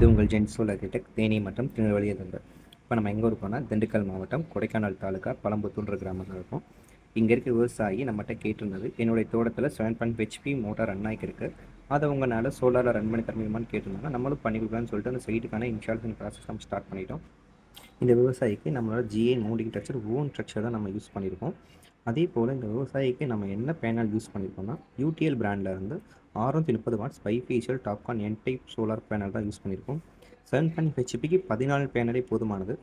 இது உங்கள் ஜென்சோல் அக்ரிடெக் தேனி மற்றும் திருநெல்வேலியிலிருந்து. இப்போ நம்ம எங்கே இருக்கோம்னா திண்டுக்கல் மாவட்டம் கொடைக்கானல் தாலுக்கா பழம்புத்தூர்ன்ற கிராமத்தில் இருக்கும். இங்கே இருக்க விவசாயி நம்மகிட்ட கேட்டிருந்தது, என்னுடைய தோட்டத்தில் 7.5 HP மோட்டார் ரன் ஆகிருக்கு இருக்குது, அதை உங்களால் சோலாரில் ரன் பண்ணி தர முடியுமான்னு கேட்டிருந்தாங்க. நம்மளும் பண்ணி கொடுக்கலான்னு சொல்லிட்டு அந்த சைட்டுக்கான இன்ஸ்டாலேஷன் ப்ராசஸ் நம்ம ஸ்டார்ட் பண்ணிட்டோம். இந்த விவசாயிக்கு நம்மளோட GA mounting structure own structure தான் நம்ம யூஸ் பண்ணியிருக்கோம். அதே போல் இந்த விவசாயிக்கு நம்ம என்ன பேனல் யூஸ் பண்ணியிருக்கோம்னா UTL பிராண்டில் இருந்து 630 watts bifacial TOPCon N type solar panel தான் யூஸ் பண்ணியிருக்கோம். 7.5 HPக்கு 14 பேனலே போதுமானது.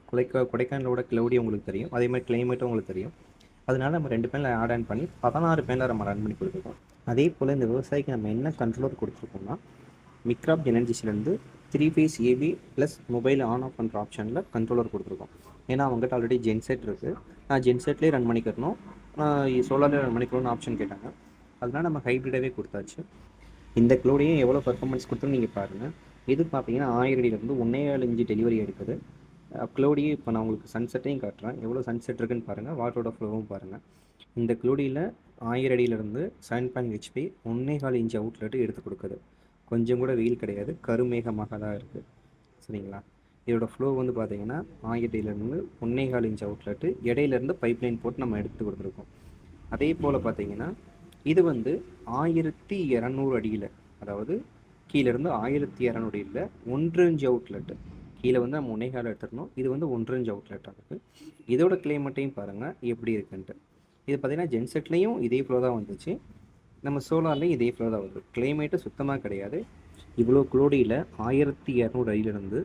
கொடைக்கானலோட கிளவுடி உங்களுக்கு தெரியும், அதே மாதிரி கிளைமேட்டும் உங்களுக்கு தெரியும். அதனால நம்ம 2 பேனல் ஆட் பண்ணி 16 பேனலை நம்ம ரன் பண்ணி கொடுத்துருக்கோம். அதே போல் இந்த விவசாயிக்கு நம்ம என்ன கண்ட்ரோலர் கொடுத்துருக்கோம்னா மிக்ராப் எனர்ஜிஸ்லேருந்து 3 phase AB plus mobile on off பண்ணுற ஆப்ஷனில் கண்ட்ரோலர் கொடுத்துருக்கோம். ஏன்னா அவங்ககிட்ட ஆல்ரெடி ஜென்செட் இருக்குது, நான் ஜென்செட்லேயே ரன் பண்ணிக்கிறணும், சோலாரில் ரன் பண்ணிக்கணும்னு ஆப்ஷன் கேட்டாங்க. அதனால் நம்ம ஹைப்ரிடாகவே கொடுத்தாச்சு. இந்த க்ளோடையும் எவ்வளோ பர்ஃபார்மன்ஸ் கொடுத்துன்னு நீங்கள் பாருங்கள். இது பார்த்தீங்கன்னா 1000 அடியிலேருந்து 1.25 இன்ச் டெலிவரி எடுக்குது. க்ளோடியே இப்போ நான் உங்களுக்கு சன்செட்டையும் காட்டுறேன், எவ்வளோ சன்செட் இருக்குன்னு பாருங்கள், வாட்டரோட ஃப்ளோவும் பாருங்கள். இந்த க்ளோடியில் 1000 அடியிலேருந்து 7.5 HP 1.25 இன்ச் அவுட்லெட்டு எடுத்து கொடுக்குது. கொஞ்சம் கூட வெயில் கிடையாது, கருமேகமாக தான் இருக்குது. சரிங்களா? இதோட ஃப்ளோ வந்து பார்த்தீங்கன்னா 1000 அடியிலேருந்து 1.25 இன்ச் அவுட்லெட்டு இடையிலேருந்து பைப்லைன் போட்டு நம்ம எடுத்து கொடுத்துருக்கோம். அதே போல் பார்த்தீங்கன்னா இது வந்து 1200 அடியில், அதாவது கீழேருந்து 1200 அடியில் 1 இன்ச் அவுட்லெட்டு. கீழே வந்து நம்ம 1.25 எடுத்துடணும், இது வந்து 1 இன்ச் அவுட்லெட் ஆகுது. இதோட கிளைமேட்டையும் பாருங்கள் எப்படி இருக்குன்ட்டு. இது பார்த்திங்கன்னா ஜென்செட்லேயும் இதே ஃப்ளோ தான் வந்துச்சு, நம்ம சோலார்லேயும் இதே ஃப்ளோ தான் வருது. கிளைமேட்டு சுத்தமாக கிடையாது. இவ்வளோ க்ளோடியில் 1200 அடியிலேருந்து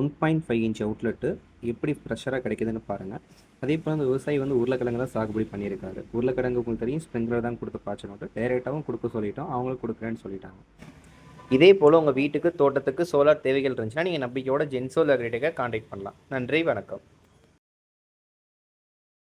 1.5 இன்ச் அவுட்லெட்டு எப்படி ப்ரெஷராக கிடைக்குதுன்னு பாருங்கள். அதே போல் அந்த விவசாயி வந்து உருளைக்கிழங்கு தான் சாகுபடி பண்ணியிருக்காரு. உருளைக்கிழங்கு உங்களுக்கு தெரியும், ஸ்ப்ரிங்க்லர் தான் கொடுத்து பாய்ச்சணும், டைரெக்டாகவும் கொடுக்க சொல்லிட்டோம், அவங்களும் கொடுக்குறேன்னு சொல்லிட்டாங்க. இதே போல் உங்கள் வீட்டுக்கு தோட்டத்துக்கு சோலார் தேவைகள் இருந்துச்சுன்னா நீங்கள் நம்பிக்கையோட ஜென்சோல் அக்ரிடெக்கை கான்டாக்ட் பண்ணலாம். நன்றி, வணக்கம்.